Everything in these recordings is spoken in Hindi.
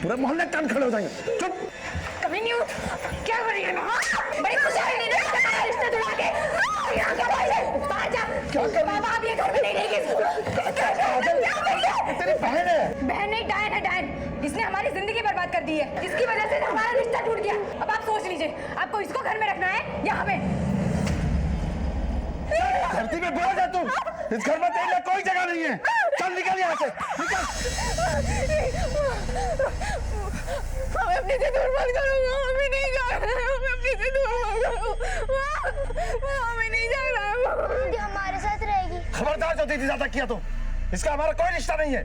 पूरे मोहल्ले कान खड़े हो जाएंगे। चुप। कभी नहीं हूँ। क्या कर रही है? बड़ी खुशी हुई ना तुम्हारा रिश्ता जुड़ा के। यहाँ का भाई है, बाहर जा। क्या कर? बाबा अब ये घर में नहीं रहेगी। तेरी बहन है। बहन नहीं, डायन है, डायन। इसने हमारी जिंदगी बर्बाद कर दी है। इसकी वजह से हमारा रिश्ता टूट गया। अब आप सोच लीजिए, आपको इसको घर में रखना है या हमें? धरती में बोल जा तू। इस घर में तेरे लिए कोई जगह नहीं है। चल निकल यहाँ से, निकल। हमें अपने से दूर मत करो, हमें नहीं जाना है। हमें अपने से दूर मत करो, हमें नहीं जाना है। दीदी हमारे साथ रहेगी। खबरदार जो दीदी ज्यादा किया तो इसका हमारा कोई रिश्ता नहीं है।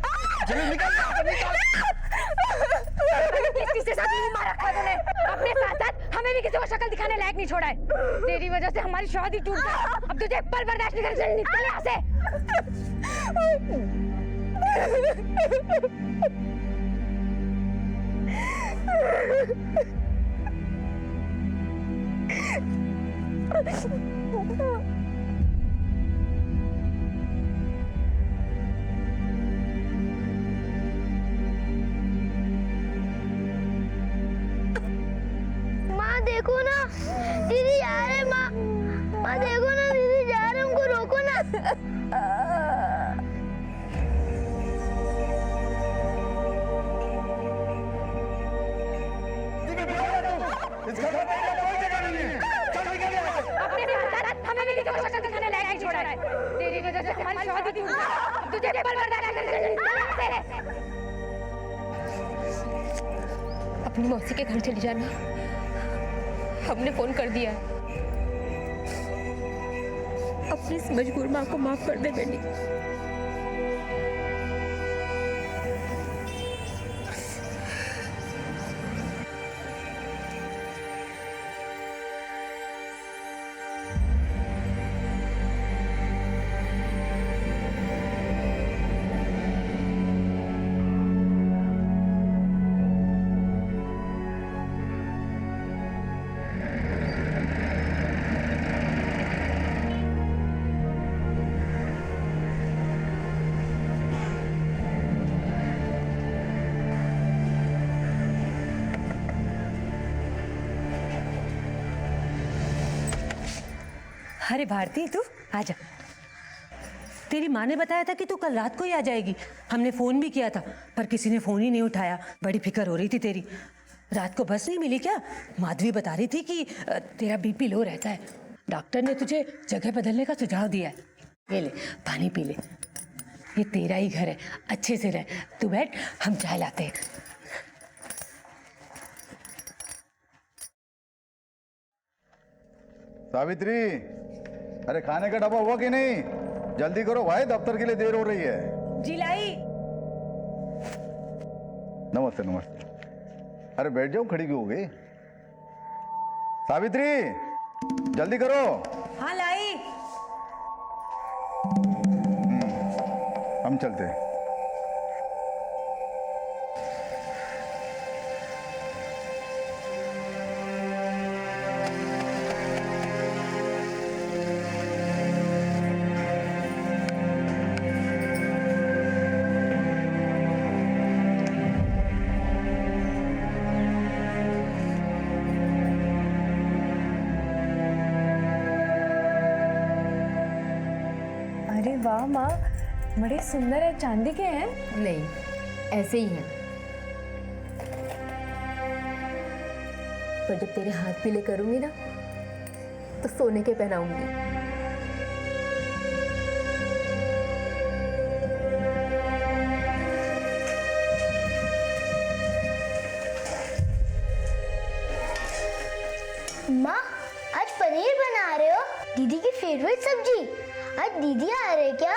जल्दी निकल यहाँ से, निकल। किसके साथ नहीं मारा रखा तूने? अपने साथ हमें भी किसी को शक्ल दिखाने लायक नहीं छोड़ा है। तेरी वजह से हमारी शादी टूट गई। अब तुझे एक पल बर्दाश्त नहीं कर। निकल यहाँ से। माँ देखो ना, दीदी जा रहे। माँ माँ देखो ना, दीदी जा रहे, उनको रोको ना। इस घर में तेरे लिए कोई जगह नहीं है। चल निकल यहाँ से। अपने साथ हमें भी किसी को शक्ल दिखाने लायक नहीं छोड़ा है। तेरी वजह से हमारी शादी टूट गई। अब तुझे एक पल बर्दाश्त नहीं कर। निकल यहाँ से। अपनी मौसी के घर चली जाना। हमने फोन कर दिया है। अपनी इस मजबूर माँ को माफ कर दे बेटी। अरे भारती, तू आजा। तेरी माँ ने बताया था कि तू कल रात को ही आ जाएगी। हमने फ़ोन भी किया था पर किसी ने फ़ोन ही नहीं उठाया। बड़ी फिक्र हो रही थी तेरी। रात को बस नहीं मिली क्या? माधवी बता रही थी कि तेरा बीपी लो रहता है। डॉक्टर ने तुझे जगह बदलने का सुझाव दिया है। ये ले, पानी पी ले। ये तेरा ही घर है, अच्छे से रह। तू बैठ, हम चाय लाते हैं। सावित्री, अरे खाने का डब्बा हुआ कि नहीं? जल्दी करो भाई, दफ्तर के लिए देर हो रही है। जी लाई। नमस्ते नमस्ते। अरे बैठ जाओ, खड़ी क्यों हो गई? सावित्री जल्दी करो। हाँ लाई। हम चलते हैं। अरे वाह माँ, बड़े सुंदर है। चांदी के हैं? नहीं, ऐसे ही है। पर जब तेरे हाथ पीले करूंगी ना तो सोने के पहनाऊंगी। माँ आज पनीर बना रहे हो? दीदी की फेवरेट सब्जी। आज दीदी आ रहे क्या?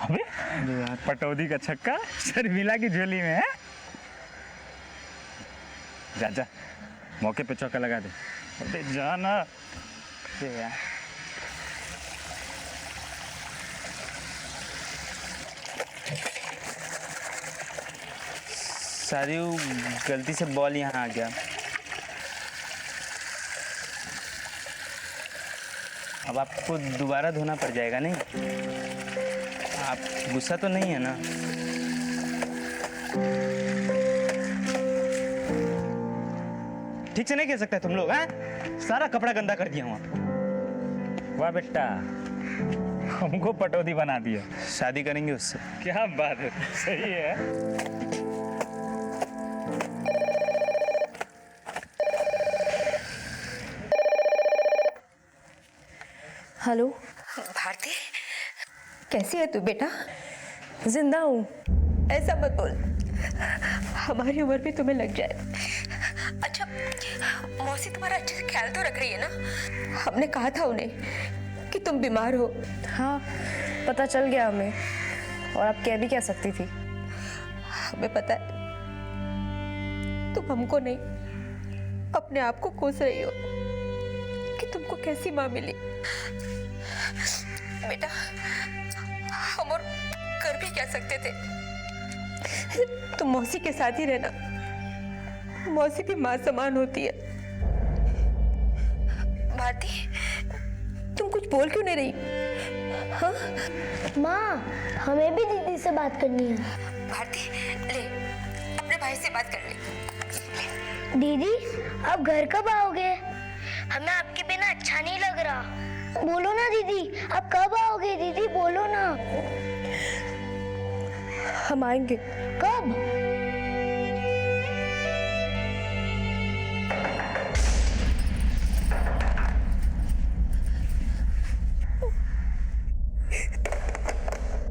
अबे यार, पटौदी का छक्का शर्मिला की झोली में है। जा जा, मौके पे चौका लगा दे। अबे जाना यार। सारी गलती से बॉल यहाँ आ गया। अब आपको दोबारा धोना पड़ जाएगा नहीं? आप गुस्सा तो नहीं है ना? ठीक से नहीं कह सकते तुम लोग हैं? सारा कपड़ा गंदा कर दिया हूँ। वाह बेटा, हमको पटौदी बना दिया। शादी करेंगे उससे। क्या बात है, सही है। हेलो भारती, कैसी है तू बेटा? जिंदा हूँ। ऐसा मत बोल, हमारी उम्र भी तुम्हें लग जाए। अच्छा, मौसी तुम्हारा अच्छे से ख्याल तो रख रही है ना? हमने कहा था उन्हें कि तुम बीमार हो। हाँ, पता चल गया हमें, और आप कह भी क्या सकती थी। हमें पता है तुम हमको नहीं, अपने आप को कोस रही हो कि तुमको कैसी माँ मिली। बेटा, हम और कर भी क्या सकते थे? तुम मौसी के साथ ही रहना, मौसी भी माँ समान होती है। भारती, तुम कुछ बोल क्यों नहीं रही? हाँ माँ, हमें भी दीदी से बात करनी है। भारती, ले अपने भाई से बात कर ले। दीदी, आप घर कब आओगे? हमें आपके बिना अच्छा नहीं लग रहा। बोलो ना दीदी, आप कब आओगे? दीदी बोलो ना। हम आएंगे। कब?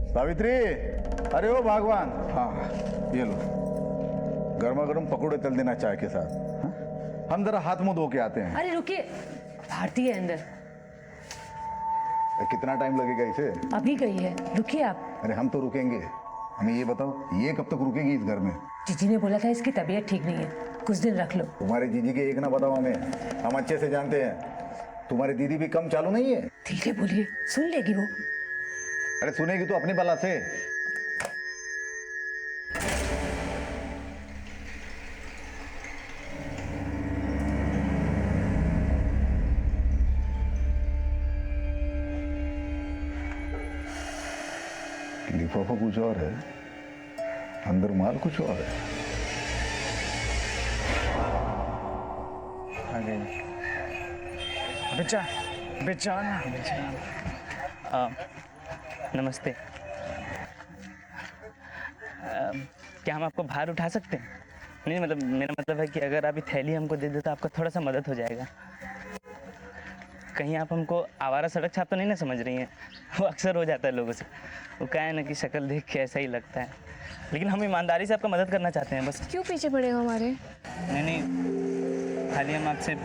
सावित्री, अरे ओ भगवान, हाँ ये लो, गर्मा गर्म पकौड़े तल देना चाय के साथ। हाँ? हम जरा हाथ मुंह धो के आते हैं। अरे रुकिए, भारती है अंदर। कितना टाइम लगेगा इसे? अभी गई है, रुकिए आप। अरे हम तो रुकेंगे। हमें ये बताओ, ये कब तक रुकेगी इस घर में? जीजी ने बोला था इसकी तबीयत ठीक नहीं है, कुछ दिन रख लो। तुम्हारे जीजी के एक ना बताओ हमें, हम अच्छे से जानते हैं। तुम्हारी दीदी भी कम चालू नहीं है। धीरे बोलिए, सुन लेगी वो। अरे सुनेगी तो अपनी बला से। लिफाफा कुछ और है, अंदर माल कुछ और है। आ गई। बेचा बेचाना नमस्ते। क्या हम आपको भार उठा सकते हैं? नहीं, मतलब मेरा मतलब है कि अगर आप ये थैली हमको दे दे तो आपका थोड़ा सा मदद हो जाएगा। कहीं आप हमको आवारा सड़क छाप तो नहीं ना समझ रही हैं? वो अक्सर हो जाता है लोगों से। वो क्या है ना कि शक्ल देख के ऐसा ही लगता है, लेकिन हम ईमानदारी से आपका मदद करना चाहते हैं बस। क्यों पीछे पड़े हो हमारे? नहीं, खाली हम आपसे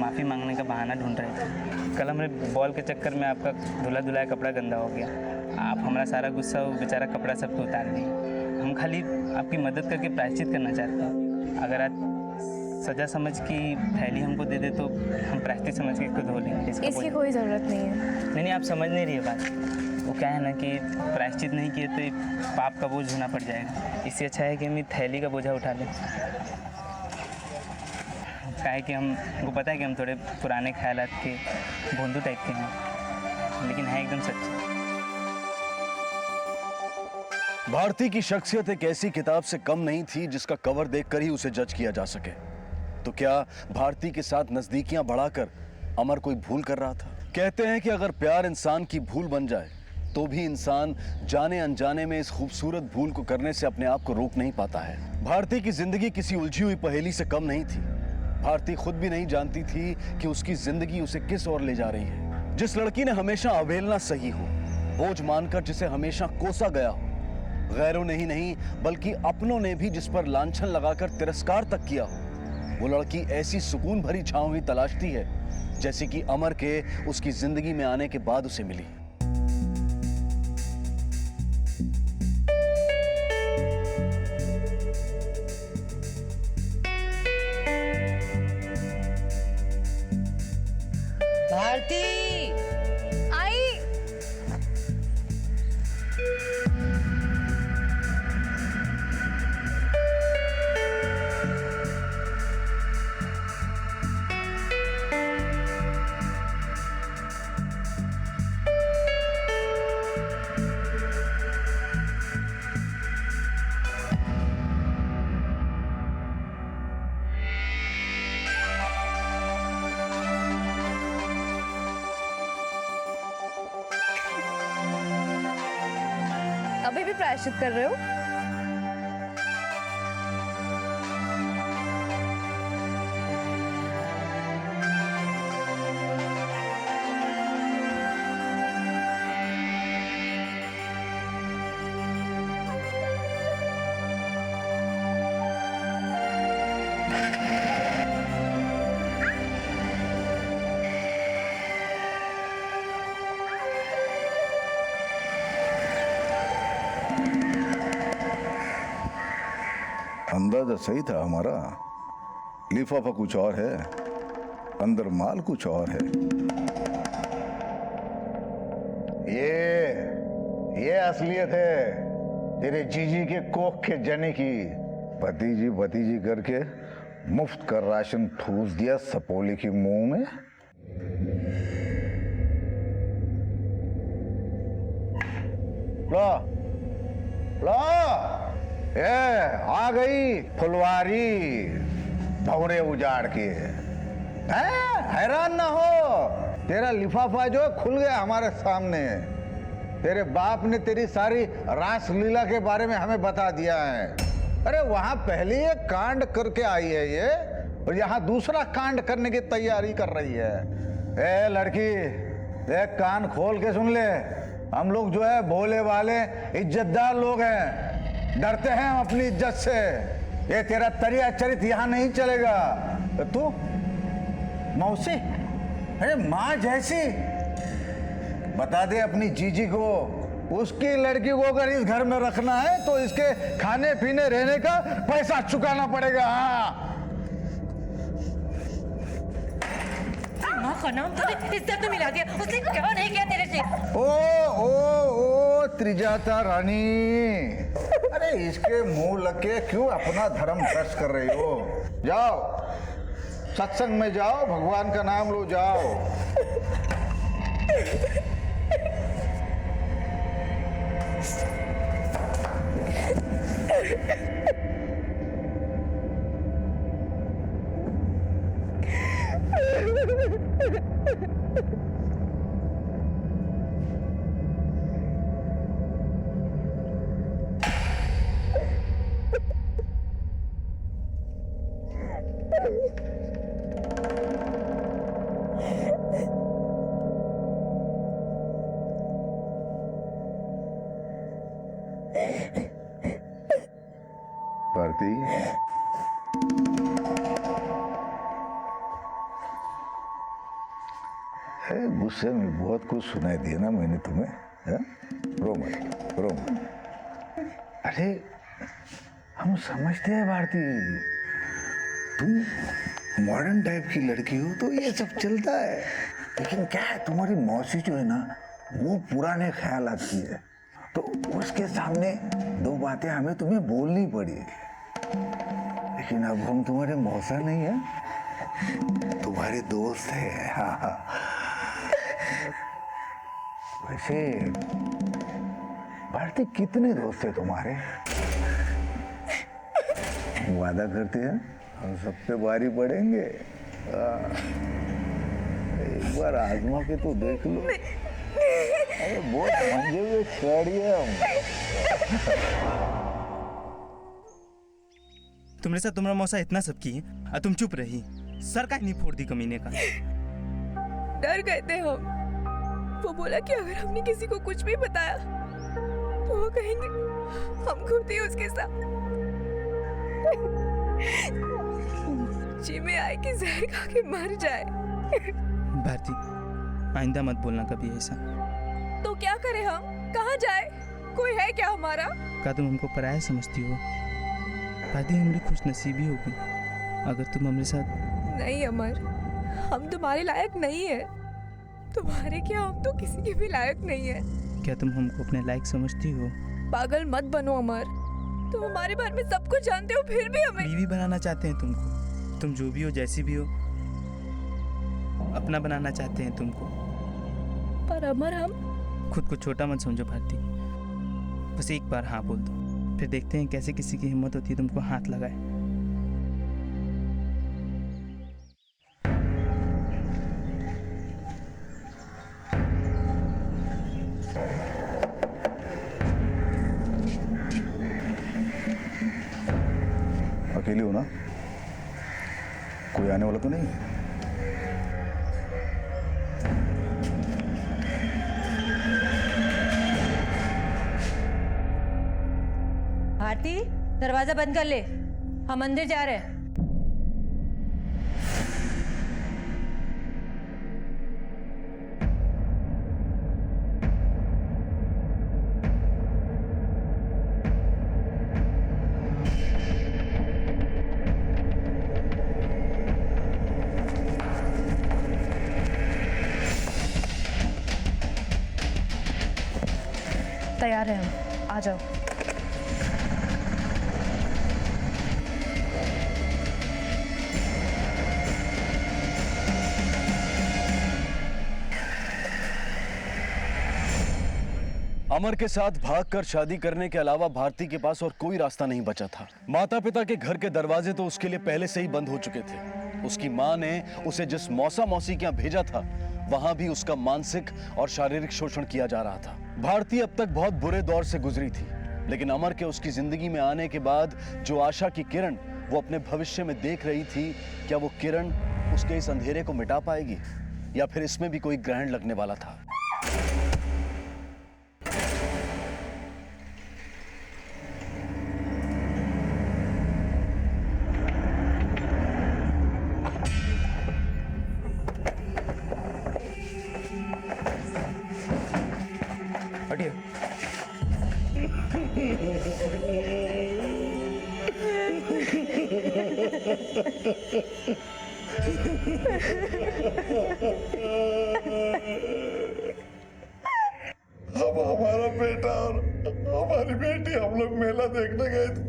माफ़ी मांगने का बहाना ढूंढ रहे थे। कल हमारे बॉल के चक्कर में आपका धुला धुलाया कपड़ा गंदा हो गया। आप हमारा सारा गुस्सा वो बेचारा कपड़ा सब पे उतार दिए। हम खाली आपकी मदद करके प्रायश्चित करना चाहते हैं। अगर आप सजा समझ की थैली हमको दे दे तो हम प्रायश्चित समझ के इसको धो लेंगे। इसकी कोई ज़रूरत नहीं है। नहीं, आप समझ नहीं रही है बात। वो क्या है ना कि प्रायश्चित नहीं किए तो पाप का बोझ ढोना पड़ जाएगा। इससे अच्छा है कि हम थैली का बोझा उठा लें। क्या है कि हमको पता है कि हम थोड़े पुराने ख्यालात के भोंदू टाइप के हैं, लेकिन है एकदम सच्चे। भारती की शख्सियत एक ऐसी किताब से कम नहीं थी जिसका कवर देखकर ही उसे जज किया जा सके। तो क्या भारती के साथ नजदीकियां बढ़ाकर अमर कोई भूल कर रहा था? कहते हैं कि अगर प्यार इंसान की भूल बन जाए तो भी इंसान जाने अनजाने में इस खूबसूरत भूल को करने से अपने आप को रोक नहीं पाता है। भारती की जिंदगी किसी उलझी हुई पहेली से कम नहीं थी। भारती खुद भी नहीं जानती थी कि उसकी जिंदगी उसे किस ओर ले जा रही है। जिस लड़की ने हमेशा अवहेलना सही हो, बोझ मानकर जिसे हमेशा कोसा गया हो, गैरों ने ही नहीं बल्कि अपनों ने भी जिस पर लांछन लगाकर तिरस्कार तक किया हो, वो लड़की ऐसी सुकून भरी छांव ही तलाशती है जैसे कि अमर के उसकी जिंदगी में आने के बाद उसे मिली। भारती आई। अभी भी प्रायश्चित कर रहे हो? अंदाजा सही था हमारा। लिफाफा कुछ और है, अंदर माल कुछ और है। ये असलियत है तेरे जीजी के कोख के जने की। भतीजी करके मुफ्त का राशन ठूस दिया सपोली की मुंह में। लो लो, ये आ गई फुलवारी भौरे उजाड़ के। हैरान ना हो, तेरा लिफाफा जो है खुल गया हमारे सामने। तेरे बाप ने तेरी सारी रासलीला के बारे में हमें बता दिया है। अरे वहां पहले एक कांड करके आई है ये, और यहाँ दूसरा कांड करने की तैयारी कर रही है। ए लड़की, एक कान खोल के सुन ले। हम लोग जो है भोले वाले इज्जतदार लोग हैं, डरते हैं हम अपनी इज्जत से। ये तेरा तरिया चरित यहाँ नहीं चलेगा। तू मौसी, अरे माँ जैसी, बता दे अपनी जीजी को, उसकी लड़की को अगर इस घर में रखना है तो इसके खाने पीने रहने का पैसा चुकाना पड़ेगा। हाँ, माँ का नाम तुझे इज्जत में मिला दिया। उसने क्या नहीं किया तेरे से? ओ त्रिजाता रानी, अरे इसके मुंह लगे क्यों अपना धर्म भ्रष्ट कर रही हो? जाओ सत्संग में जाओ, भगवान का नाम लो, जाओ। भारती, गुस्से में बहुत कुछ सुनाई दिया ना मैंने तुम्हें? रो मत। अरे हम समझते हैं भारती, तुम मॉडर्न टाइप की लड़की हो तो ये सब चलता है। लेकिन क्या है, तुम्हारी मौसी जो है ना, वो पुराने ख्यालात की है, तो उसके सामने दो बातें हमें तुम्हें बोलनी पड़ी। लेकिन अब हम तुम्हारे मौसा नहीं है, तुम्हारे दोस्त है। हाँ। वैसे भारती, कितने दोस्त है तुम्हारे? वादा करते हैं हम सब पे भारी पड़ेंगे। एक बार आजमा के तो देख लो। अरे बहुत मंजे हुए खिलाड़ी है हम। तुम्हारे साथ तुम्हारा मौसा इतना सब की और तुम चुप रही। सर का नहीं फोड़ दी कमीने का। डर गए थे हम। वो बोला कि अगर हमने किसी को कुछ भी बताया तो वो कहेंगे हम खुद ही उसके साथ जी में आए कि जहर खा के मर जाए। भारती, आइंदा मत बोलना कभी ऐसा। तो क्या करें हम? कहाँ जाए? कोई है क्या हमारा? क्या तुम हमको पराया समझती हो? भारती, हमारी खुश नसीबी होगी अगर तुम हमारे साथ। नहीं अमर, हम तुम्हारे लायक नहीं है। तुम्हारे क्या, हम तो किसी के भी लायक नहीं है। क्या तुम हमको अपने लायक समझती हो? पागल मत बनो अमर, तुम हमारे बारे में सब कुछ जानते हो, फिर भी हमें बीवी बनाना चाहते हैं तुमको। तुम जो भी हो, जैसी भी हो, अपना बनाना चाहते हैं तुमको। पर अमर, हम खुद को छोटा मत समझो भारती। बस एक बार हाँ बोल दो, फिर देखते हैं कैसे किसी की हिम्मत होती है तुमको हाथ लगाए। अकेली हो ना? कोई आने वाला तो नहीं? भारती, दरवाजा बंद कर ले, हम मंदिर जा रहे हैं। तैयार है हम, आ जाओ। अमर के साथ भागकर शादी करने के अलावा भारती के पास और कोई रास्ता नहीं बचा था। माता पिता के घर के दरवाजे तो उसके लिए पहले से ही बंद हो चुके थे। उसकी माँ ने उसे जिस मौसा मौसी के यहाँ भेजा था, वहां भी उसका मानसिक और शारीरिक शोषण किया जा रहा था। भारती अब तक बहुत बुरे दौर से गुजरी थी, लेकिन अमर के उसकी जिंदगी में आने के बाद जो आशा की किरण वो अपने भविष्य में देख रही थी, क्या वो किरण उसके इस अंधेरे को मिटा पाएगी या फिर इसमें भी कोई ग्रहण लगने वाला था? हटिए। अब हमारा बेटा और हमारी बेटी हम लोग मेला देखने गए थे।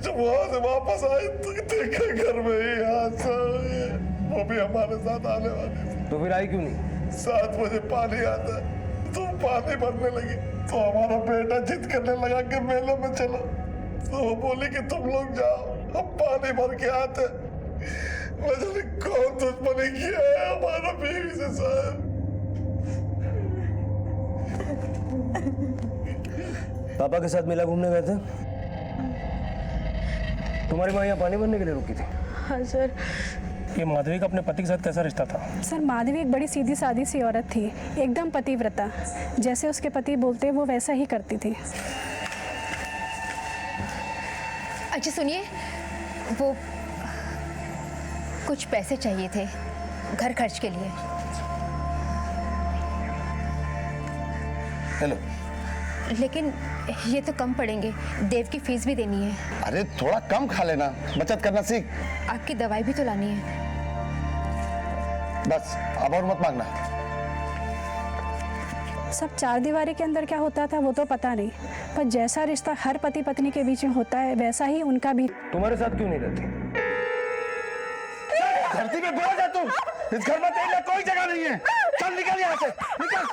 जब वहां से वापस आए तो देखा घर में ही हादसा हो गया। वो भी हमारे साथ आने वाले थे। तो फिर आई क्यों नहीं? 7 बजे पानी आता तो पानी भरने लगी तो हमारा बेटा जिद करने लगा कि मेले में चलो। तो वो बोली कि तुम लोग जाओ, हम पानी भर के आते। मुझे कौन दुश्मनी किया है हमारा बीवी से साहब। पापा के साथ मेला घूमने गए थे? तुम्हारी माँ यहाँ पानी भरने के लिए रुकी थी? हाँ सर। ये माधवी का अपने पति के साथ कैसा रिश्ता था? सर माधवी एक बड़ी सीधी सादी सी औरत थी, एकदम पतिव्रता। जैसे उसके पति बोलते वो वैसा ही करती थी। अच्छा सुनिए, वो कुछ पैसे चाहिए थे घर खर्च के लिए। हेलो। लेकिन ये तो कम पड़ेंगे, देव की फीस भी देनी है। अरे थोड़ा कम खा लेना, बचत करना सीख। आपकी दवाई भी तो लानी है। बस अब और मत मांगना। सब 4 दीवारी के अंदर क्या होता था वो तो पता नहीं, पर जैसा रिश्ता हर पति पत्नी के बीच में होता है वैसा ही उनका भी। तुम्हारे साथ क्यों नहीं रहती? धरती पे बोझ है तुम। इस घर में तेरे लिए कोई जगह नहीं है। चल निकल यहाँ से, निकल।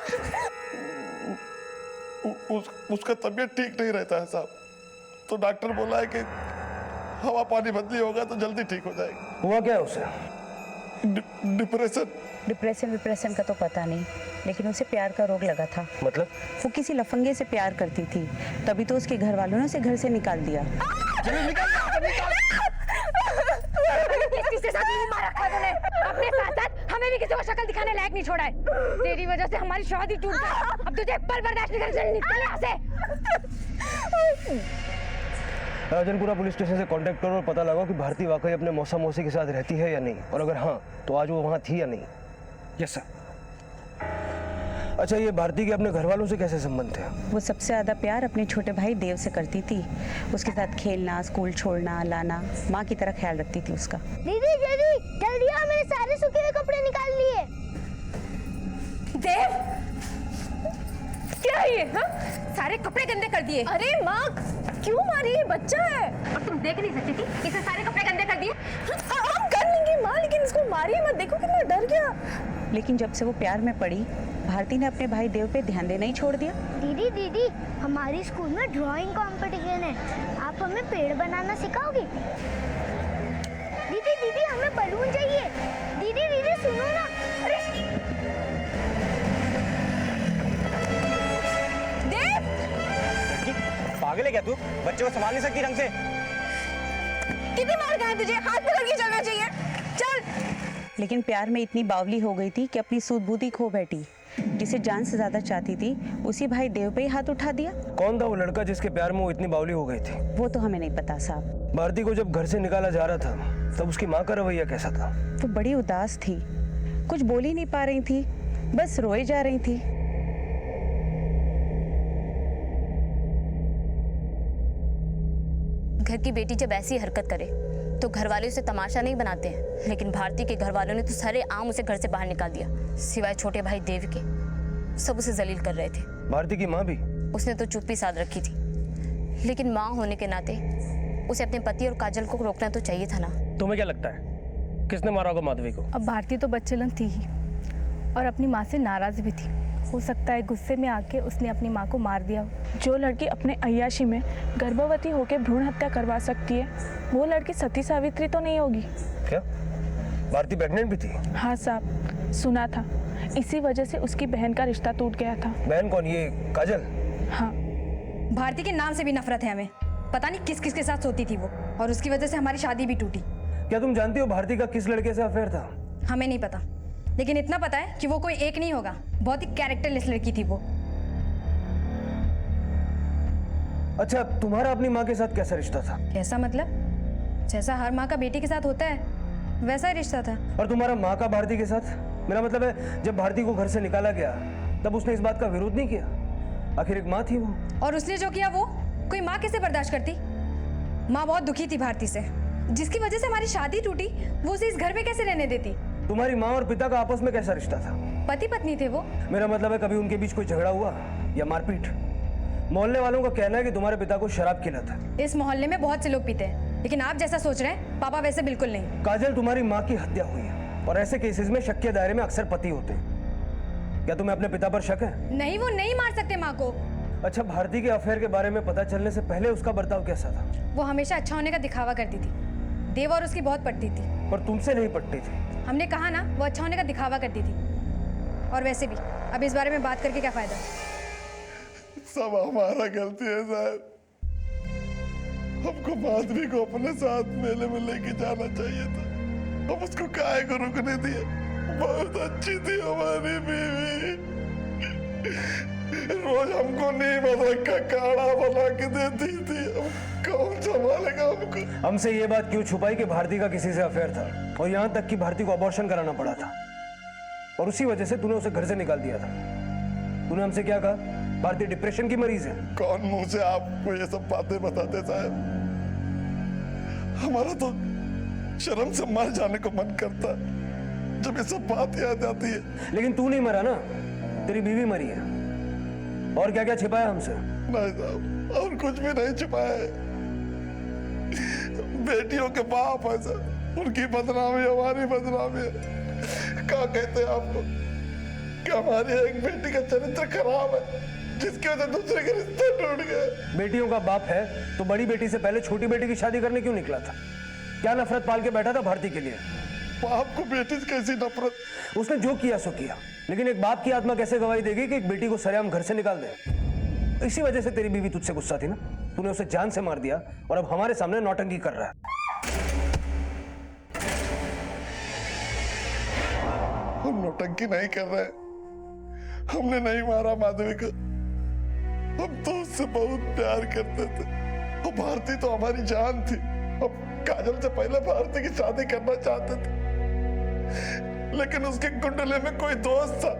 उसका तबीयत ठीक नहीं रहता है साहब, तो डॉक्टर बोला है कि हवा पानी बदली होगा तो जल्दी ठीक हो जाएगी। हुआ क्या है उसे? डिप्रेशन का तो पता नहीं, लेकिन उसे प्यार का रोग लगा था। मतलब? वो किसी लफंगे से प्यार करती थी, तभी तो उसके घर वालों ने उसे घर से निकाल दिया। किसके साथ नहीं मारा खा तूने? अपने साथ हमें भी किसी को शक्ल दिखाने लायक नहीं छोड़ा है। तेरी वजह से हमारी शादी टूट गई। अब तुझे एक पल बर्दाश्त नहीं कर, निकल यहाँ से। राजनपुरा पुलिस स्टेशन से कांटेक्ट करो और पता लगाओ कि भारती वाकई अपने मौसा मौसी के साथ रहती है या नहीं, और अगर हाँ तो आज वो वहाँ थी या नहीं। Yes sir. अच्छा, ये भारती के अपने घर वालों से कैसे संबंध थे? वो सबसे ज्यादा प्यार अपने छोटे भाई देव से करती थी। उसके साथ खेलना, स्कूल छोड़ना, लाना, माँ की तरह ख्याल रखती थी उसका। दीदी जल्दी आओ, मैंने सारे सूखे हुए कपड़े निकाल लिए। देव, क्या है ये? हाँ? सारे कपड़े गंदे कर दिए। अरे माँ क्यों मारी? ये बच्चा है। और तुम देख नहीं सकती थी इसे सारे कपड़े गंदे कर दिए? हम कर लेंगे माँ, लेकिन इसको मारिए मत। देखो कितना डर गया। लेकिन जब से वो प्यार में पड़ी, भारती ने अपने भाई देव पे ध्यान देना ही छोड़ दिया। दीदी हमारी स्कूल में ड्राइंग कंपटीशन है, आप हमें पेड़ बनाना सिखाओगी? दीदी हमें बलून चाहिए। दीदी सुनो ना। अरे देव, पागल है क्या तू? बच्चे को संभाल नहीं सकती ढंग से? कितनी मार खाए तुझे? हाथ पकड़ के चलना चाहिए। चल। लेकिन प्यार में इतनी बावली हो गई थी कि अपनी सूझबूझ खो बैठी। जिसे जान से ज्यादा चाहती थी उसी भाई देव पे ही हाथ उठा दिया। कौन था वो लड़का जिसके प्यार में वो इतनी बावली हो गई थी? वो तो हमें नहीं पता साहब। भारती को जब घर से निकाला जा रहा था तब उसकी माँ का रवैया कैसा था? वो बड़ी उदास थी, कुछ बोल ही नहीं पा रही थी, बस रोए जा रही थी। घर की बेटी जब ऐसी हरकत करे तो घर वाले उसे तमाशा नहीं बनाते हैं, लेकिन भारती के घर वालों ने तो सरेआम उसे घर से बाहर निकाल दिया। सिवाय छोटे भाई देव के सब उसे जलील कर रहे थे। भारती की माँ भी? उसने तो चुप्पी साध रखी थी, लेकिन माँ होने के नाते उसे अपने पति और काजल को रोकना तो चाहिए था ना। तुम्हें क्या लगता है किसने मारा होगा माधवी को? अब भारती तो बच्चेलन थी ही और अपनी माँ से नाराज भी थी। हो सकता है गुस्से में आके उसने अपनी माँ को मार दिया। जो लड़की अपने अय्याशी में गर्भवती होकर भ्रूण हत्या करवा सकती है वो लड़की सती सावित्री तो नहीं होगी। क्या भारती प्रेग्नेंट भी थी? हाँ साहब, सुना था। इसी वजह से उसकी बहन का रिश्ता टूट गया था। बहन कौन? ये काजल? हाँ। भारती के नाम से भी नफरत है हमें। पता नहीं किस किस के साथ सोती थी वो, और उसकी वजह से हमारी शादी भी टूटी। क्या तुम जानती हो भारती का किस लड़के से अफेयर था? हमें नहीं पता, लेकिन इतना पता है कि वो कोई एक नहीं होगा। बहुत ही कैरेक्टरलेस लड़की थी वो। अच्छा, तुम्हारा अपनी माँ के साथ कैसा रिश्ता था? कैसा मतलब? जैसा हर माँ का बेटी के साथ होता है वैसा ही रिश्ता था। और तुम्हारा माँ का भारती के साथ? मेरा मतलब है जब भारती को घर से निकाला गया तब उसने इस बात का विरोध नहीं किया? आखिर एक माँ थी वो। और उसने जो किया वो कोई माँ कैसे बर्दाश्त करती? माँ बहुत दुखी थी भारती से, जिसकी वजह से हमारी शादी टूटी। वो उसे इस घर में कैसे रहने देती? तुम्हारी माँ और पिता का आपस में कैसा रिश्ता था? पति पत्नी थे वो। मेरा मतलब है कभी उनके बीच कोई झगड़ा हुआ या मारपीट? मोहल्ले वालों का कहना है कि तुम्हारे पिता को शराब की लत है। इस मोहल्ले में बहुत से लोग पीते हैं, लेकिन आप जैसा सोच रहे हैं पापा वैसे बिल्कुल नहीं। काजल, तुम्हारी माँ की हत्या हुई है और ऐसे केसेस में शक के दायरे में अक्सर पति होते हैं। क्या तुम्हें अपने पिता पर शक है? नहीं, वो नहीं मार सकते माँ को। अच्छा, भारती के अफेयर के बारे में पता चलने से पहले उसका बर्ताव कैसा था? वो हमेशा अच्छा होने का दिखावा करती थी। देव और उसकी बहुत पटती थी। पर तुमसे नहीं पटती थी। हमने कहा ना, वो अच्छा होने का दिखावा करती थी। और वैसे भी अब इस बारे में बात करके क्या फायदा? सब हमारा गलती है साहब। हमको माधवी को अपने साथ मेले में लेके जाना चाहिए था। हम उसको काहे को रुकने दिए? बहुत अच्छी थी हमारी बीवी। रोज हमको नीम अदरक का काढ़ा बना के देती थी। कौन संभालेगा हमको? हमसे ये बात क्यों छुपाई कि भारती का किसी से अफेयर था, और यहाँ तक कि भारती को अबॉर्शन कराना पड़ा था, और उसी वजह से तूने उसे घर से निकाल दिया था। तूने हमसे क्या कहा? भारती डिप्रेशन की मरीज है। कौन मुंह से आपको ये सब बातें बताते साहब? हमारा तो शर्म से मर जाने को मन करता है जब ये सब बात याद आती है। लेकिन तू नहीं मरा ना, तेरी बीवी मरी है। और क्या क्या छिपाया हमसे? नहीं साहब, और कुछ भी नहीं छिपाया है। बेटियों के बाप है सर, उनकी बदनामी हमारी बदनामी है। क्या कहते हैं आपको कि हमारी एक बेटी का चरित्र खराब है, जिसकी वजह से दूसरे के रिश्ते टूट गए। बेटियों का बाप है तो बड़ी बेटी से पहले छोटी बेटी की शादी करने क्यों निकला था? क्या नफरत पाल के बैठा था भारती के लिए? बाप को बेटी से कैसी नफरत? उसने जो किया सो किया, लेकिन एक बाप की आत्मा कैसे गवाही देगी कि एक बेटी को सरेआम घर से निकाल दे? इसी वजह से तेरी बीवी तुझसे गुस्सा थी ना। तूने उसे जान से मार दिया और अब हमारे सामने नौटंकी कर रहा है। हम नौटंकी नहीं कर रहे। हमने नहीं मारा माधवी को। हम तो उससे बहुत प्यार करते थे। वो भारती तो हमारी जान थी। हम काजल से पहले भारती की शादी करना चाहते थे, लेकिन उसके कुंडले में कोई दोस्त था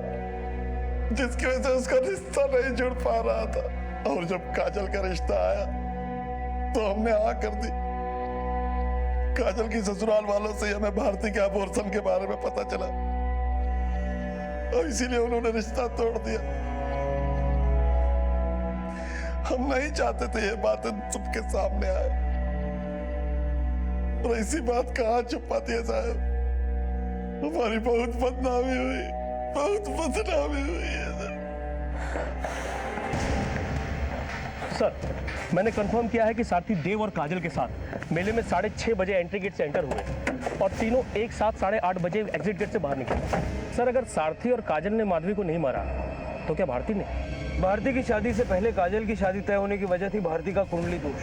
जिसकी वजह से उसका रिश्ता नहीं जुड़ पा रहा था। और जब काजल का रिश्ता आया तो हमने हाँ कर दी। काजल की ससुराल वालों से हमें भारती के अबॉर्शन के बारे में पता चला और इसीलिए उन्होंने रिश्ता तोड़ दिया। हम नहीं चाहते थे ये बातें सबके सामने आए, और ऐसी बात कहाँ छुपाती है साहब? हमारी बहुत बदनामी हुई, बहुत बदनामी हुई है सर। मैंने कंफर्म किया है कि सारथी देव और काजल के साथ मेले में 6:30 बजे एंट्री गेट से एंटर हुए और तीनों एक साथ 8:30 बजे एग्जिट गेट से बाहर निकले। सर, अगर सारथी और काजल ने माधवी को नहीं मारा तो क्या भारती ने? भारती की शादी से पहले काजल की शादी तय होने की वजह थी भारती का कुंडली दोष,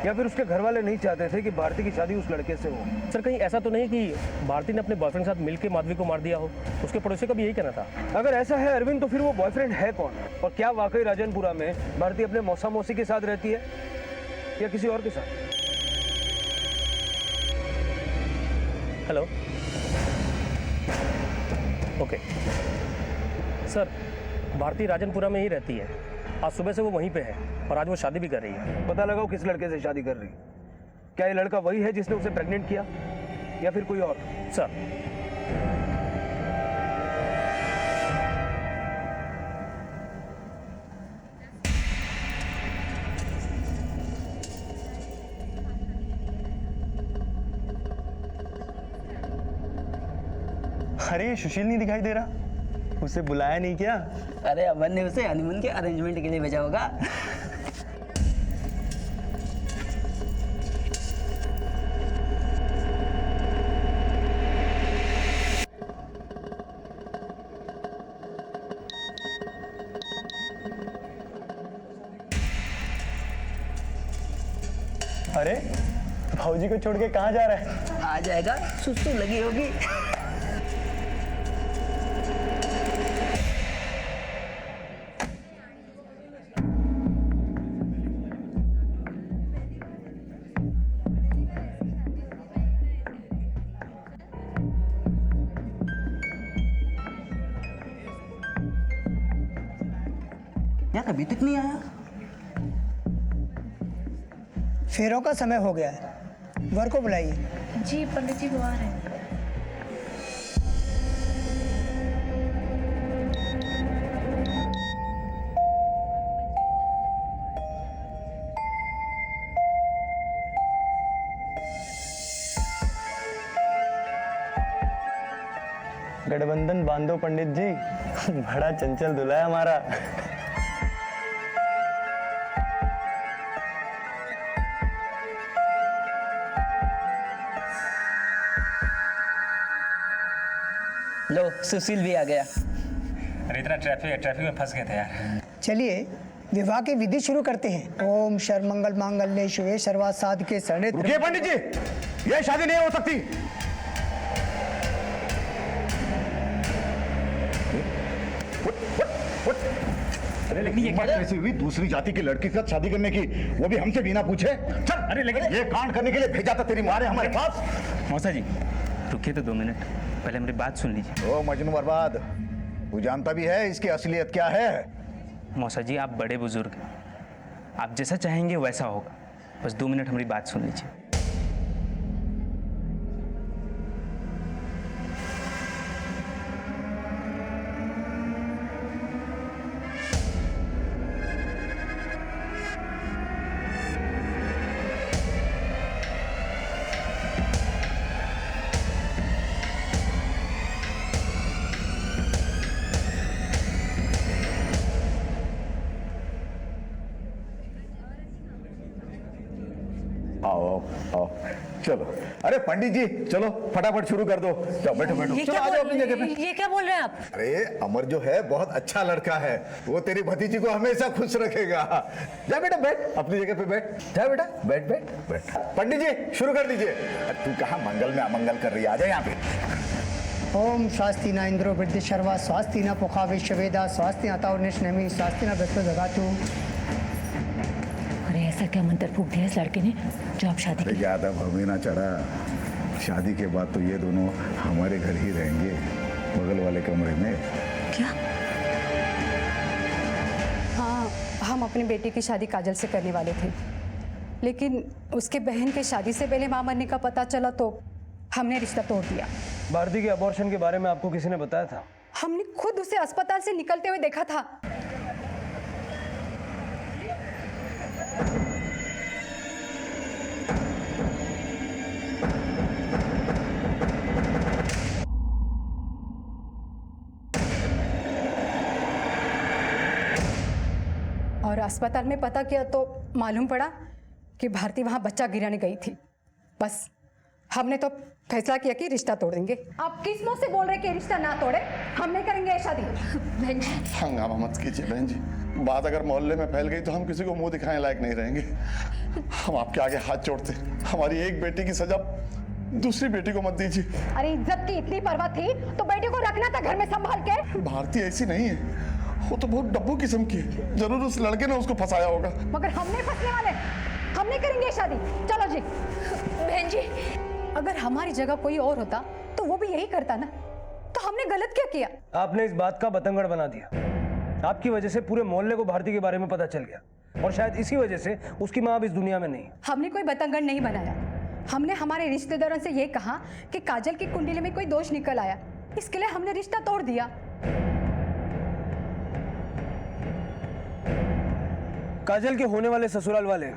या फिर उसके घर वाले नहीं चाहते थे कि भारती की शादी उस लड़के से हो। सर कहीं ऐसा तो नहीं कि भारती ने अपने बॉयफ्रेंड के साथ मिलकर माधवी को मार दिया हो? उसके पड़ोसी का भी यही कहना था। अगर ऐसा है अरविंद, तो फिर वो बॉयफ्रेंड है कौन? और क्या वाकई राजनपुरा में भारती अपने मौसा मौसी के साथ रहती है या किसी और के साथ? Hello, okay sir, Bharti Rajanpura में ही रहती है। आज सुबह से वो वहीं पे है और आज वो शादी भी कर रही है। पता लगाओ किस लड़के से शादी कर रही। क्या ये लड़का वही है जिसने उसे प्रेग्नेंट किया या फिर कोई और? सर अरे सुशील नहीं दिखाई दे रहा, उसे बुलाया नहीं क्या? अरे अमन ने उसे हनीमून के अरेंजमेंट के लिए भेजा होगा। अरे भाऊजी को छोड़ के कहाँ जा रहा है? आ जाएगा, सुस्तू लगी होगी। क्या कभी तक नहीं आया? फेरों का समय हो गया है, वर को बुलाइए। जी पंडित जी वो आ रहे हैं। गठबंधन बांधो पंडित जी, बड़ा चंचल दूल्हा है हमारा। लो सुशील भी आ गया। अरे इतना ट्रैफिक में फंस गए थे यार। चलिए विवाह की विधि शुरू करते हैं। ओम सर्वमंगल मांगल्ये शिवे सर्वार्थ साधके शरणे। रुकिए पंडित जी, यह शादी नहीं हो सकती। अरे लेकिन ये कैसे हुई दूसरी जाति की लड़की के साथ शादी करने की, वो भी हमसे बिना पूछे? चल। अरे लेकिन ये कांड करने के लिए भेजा था तेरी माँ ने हमारे पास। मौसा जी रुकिए तो 2 मिनट, पहले मेरी बात सुन लीजिए। ओ मजनू बर्बाद, तू जानता भी है इसकी असलियत क्या है? मौसा जी आप बड़े बुजुर्ग हैं, आप जैसा चाहेंगे वैसा होगा, बस 2 मिनट हमारी बात सुन लीजिए। आओ आओ चलो। अरे पंडित जी चलो फटाफट शुरू कर दो। जाओ बैठो बैठो। चलो आ जाओ अपनी जगह पे। ये क्या बोल रहे हैं आप? अरे अमर जो है बहुत अच्छा लड़का है, वो तेरी भतीजी को हमेशा खुश रखेगा। जा बेटा बैठ, अपनी जगह पे बैठ। जा बेटा बैठ बैठ बैठ। पंडित जी शुरू कर दीजिए। तू कहाँ मंगल में अमंगल कर रही है, आ जा यहाँ पे। ओम स्वास्ति न इंद्रो वृद्धि शर्वा स्वास्ति न पुखा विश्ववेदा स्वास्ति अताव निष्णमी स्वास्ति न बृहस्पति दगातु। अरे ऐसा क्या मंत्र फूक दिया इस लड़के ने जो आप शादी अरे ज्यादा भवे ना चढ़ा, शादी के बाद तो ये दोनों हमारे घर ही रहेंगे, बगल वाले कमरे में। क्या? हाँ, हम अपनी बेटी की शादी काजल से करने वाले थे, लेकिन उसके बहन के शादी से पहले मां मरने का पता चला तो हमने रिश्ता तोड़ दिया। भारती के अबॉर्शन के बारे में आपको किसी ने बताया था? हमने खुद उसे अस्पताल से निकलते हुए देखा था। और अस्पताल में पता किया तो मालूम पड़ा कि भारती वहां बच्चा गिराने गई थी। बस हमने तो फैसला किया कि रिश्ता तोड़ देंगे। आप किस मुंह से बोल रहे कि रिश्ता ना तोड़े? हम नहीं करेंगे ये शादी। हंगामा मत कीजिए बहन जी, बात अगर मोहल्ले में फैल गई तो हम किसी को मुंह दिखाने लायक नहीं रहेंगे। हम आपके आगे हाथ जोड़ते, हमारी एक बेटी की सजा दूसरी बेटी को मत दीजिए। अरे इज्जत की इतनी परवाह थी तो बेटी को रखना था घर में संभाल के। भारती ऐसी नहीं है, वो तो बहुत डब्बू किस्म की है। जरूर उस लड़के ने उसको फंसाया होगा। मगर हम नहीं फंसने वाले, हम नहीं करेंगे शादी। चलो जी। बहन जी, अगर हमारी जगह कोई और होता तो वो भी यही करता ना, तो हमने गलत क्या किया? आपने इस बात का बतंगड़ बना दिया। आपकी वजह से पूरे मोहल्ले को भारती के बारे में पता चल गया और शायद इसी वजह से उसकी माँ अब इस दुनिया में नहीं। हमने कोई बतंगड़ नहीं बनाया। हमने हमारे रिश्तेदारों से ये कहा कि काजल की कुंडली में कोई दोष निकल आया, इसके लिए हमने रिश्ता तोड़ दिया। काजल के होने वाले ससुराल वाले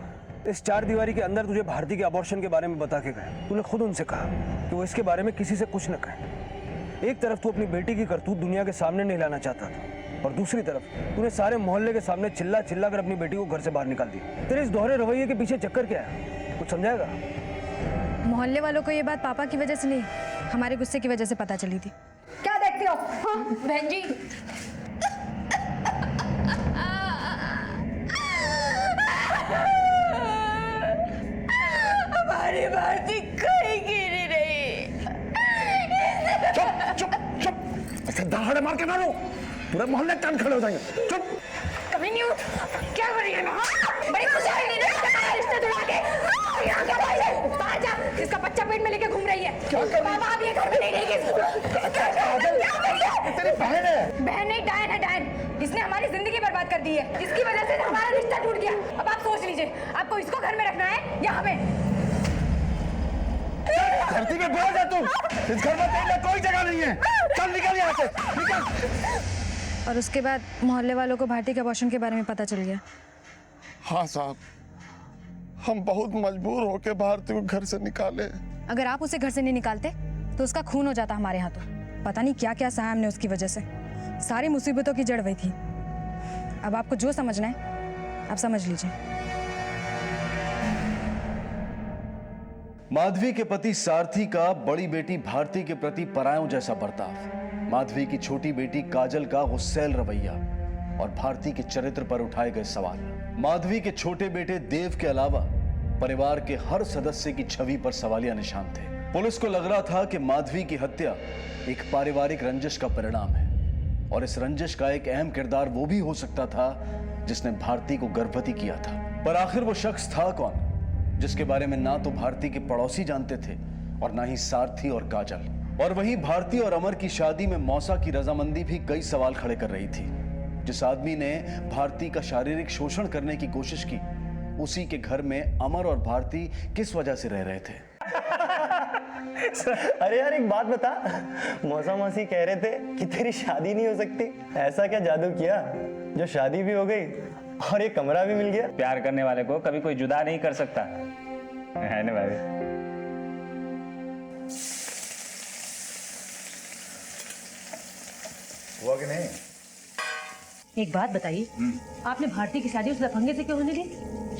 इस चार दीवारी के अंदर तुझे भारती के अबॉर्शन के बारे में बता के गए। तूने खुद उनसे कहा कि वो इसके बारे में किसी से कुछ न कहे। एक तरफ तू अपनी बेटी की करतूत दुनिया के सामने नहीं लाना चाहता था और दूसरी तरफ तूने सारे मोहल्ले के सामने चिल्ला चिल्ला कर अपनी बेटी को घर से बाहर निकाल दिया। तेरे इस दोहरे रवैये के पीछे चक्कर क्या है, कुछ समझाएगा? मोहल्ले वालों को ये बात पापा की वजह से नहीं, हमारे गुस्से की वजह से पता चली थी। क्या देखते हो? हाँ? बहन जी, हमारी भारती कहीं गिरी नहीं। चुप चुप चुप, ऐसे दहाड़े मार के मारो, पूरे मोहल्ले कान खड़े हो जाएंगे। चुप। कभी नहीं उठ, क्या कर रही है ना? बड़ी खुशी हुई ना तुम्हारा रिश्ता तोड़ा के। यहाँ का भाई है, बाहर जा, इसका बच्चा पेट में लेके घूम रही है। क्या कर रही है? बाबा अब ये घर में नहीं रहेगी। तेरी बहन है। बहन नहीं, डायन है डायन। इसने हमारी जिंदगी बर्बाद कर दी है, जिसकी वजह से हमारा रिश्ता टूट गया। अब आप सोच लीजिए, आपको इसको घर में रखना है या हमें? धरती पे बोझ है तुम, इस घर में तेरे लिए कोई जगह नहीं है। चल निकल यहाँ से, निकल। और उसके बाद मोहल्ले वालों को भारती के अबॉर्शन के बारे में पता चल गया। हाँ साहब, हम बहुत मजबूर होकर भारती को घर से निकाले। अगर आप उसे घर से नहीं निकालते तो उसका खून हो जाता हमारे हाथों। पता नहीं क्या क्या सहा हमने उसकी वजह से। सारी मुसीबतों की जड़ वही थी। अब आपको जो समझना है आप समझ लीजिए। माधवी के पति सारथी का बड़ी बेटी भारती के प्रति परायों जैसा बर्ताव, माधवी की छोटी बेटी काजल का गुस्सैल रवैया और भारती के चरित्र पर उठाए गए सवाल। माधवी के छोटे बेटे देव के अलावा परिवार के हर सदस्य की छवि पर सवालिया निशान थे। पुलिस को लग रहा था कि माधवी की हत्या एक पारिवारिक रंजिश का परिणाम है और इस रंजिश का एक अहम किरदार वो भी हो सकता था जिसने भारती को गर्भवती किया था। पर आखिर वो शख्स था कौन जिसके बारे में ना तो भारती के पड़ोसी जानते थे और ना ही सारथी और काजल। और वहीं भारती और अमर की शादी में मौसा की रजामंदी भी कई सवाल खड़े कर रही थी। जिस आदमी ने भारती का शारीरिक शोषण करने की कोशिश की, उसी के घर में अमर और भारती किस वजह से रह रहे थे? अरे यार एक बात बता, मौसा मौसी कह रहे थे कि तेरी शादी नहीं हो सकती। ऐसा क्या जादू किया जो शादी भी हो गई और ये कमरा भी मिल गया? प्यार करने वाले को कभी कोई जुदा नहीं कर सकता है ना भाभी? हुआ कि नहीं? एक बात बताइए, आपने भारती की शादी उस लफंगे से क्यों होने दी?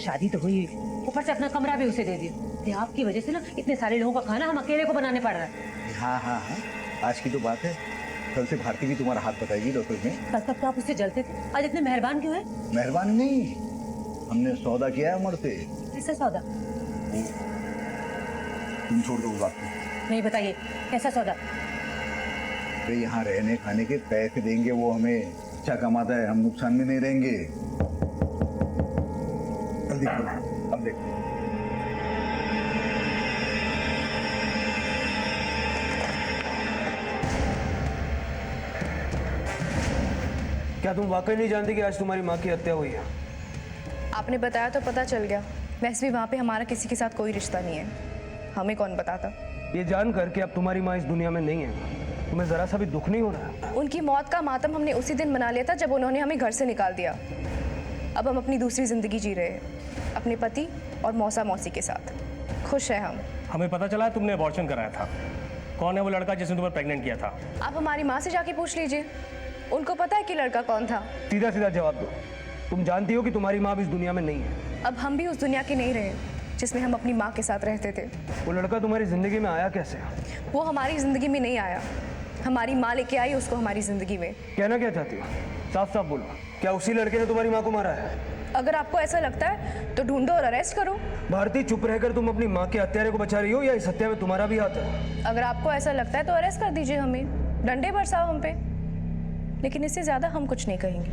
शादी तो हुई, ऊपर से अपना कमरा भी उसे दे दिया। आपकी वजह से ना इतने सारे लोगों का खाना हम अकेले को बनाने पड़ रहा है। हाँ हाँ हाँ, आज की तो बात है। कल से भारती भी तुम्हारा हाथ बताएगी डॉक्टर में। कल तक तो आप उससे जलते थे, आज इतने मेहरबान क्यों है? मेहरबानी नहीं, हमने सौदा किया है अमर से। कैसा सौदा? तुम छोड़ दो उस बात को। नहीं बताइए, कैसा सौदा? तो यहाँ रहने खाने के पैसे देंगे, वो हमें अच्छा कमाता है, हम नुकसान में नहीं रहेंगे। अब देखो क्या तुम वाकई नहीं जानती कि आज तुम्हारी माँ की हत्या हुई है? आपने बताया तो पता चल गया। वैसे भी वहाँ पे हमारा किसी के साथ कोई रिश्ता नहीं है, हमें कौन बताता। ये जानकर कि अब तुम्हारी माँ इस दुनिया में नहीं है, तुम्हें जरा सा भी दुख नहीं हो रहा? उनकी मौत का मातम हमने उसी दिन मना लिया था जब उन्होंने हमें घर से निकाल दिया। अब हम अपनी दूसरी जिंदगी जी रहे हैं अपने पति और मौसा मौसी के साथ। खुश है हम। हमें पता चला है तुमने अबॉर्शन कराया था। कौन है वो लड़का जिसने तुम्हें प्रेग्नेंट किया था? आप हमारी माँ से जाके पूछ लीजिए, उनको पता है कि लड़का कौन था। सीधा सीधा जवाब दो। तुम जानती हो कि तुम्हारी माँ भी इस दुनिया में नहीं है। अब हम भी उस दुनिया के नहीं रहे जिसमें हम अपनी माँ के साथ रहते थे। वो लड़का तुम्हारी जिंदगी में आया कैसे? वो हमारी जिंदगी में नहीं आया, हमारी माँ लेके आई उसको हमारी जिंदगी में। कहना क्या चाहती हो? साफ साफ बोलो, क्या उसी लड़के ने तुम्हारी माँ को मारा है? अगर आपको ऐसा लगता है तो ढूंढो और अरेस्ट करो। भारती, चुप रहकर तुम अपनी माँ के हत्यारे को बचा रही हो या इस हत्या में तुम्हारा भी हाथ है? अगर आपको ऐसा लगता है तो अरेस्ट कर दीजिए हमें, डंडे बरसाओ हम पे, लेकिन इससे ज्यादा हम कुछ नहीं कहेंगे।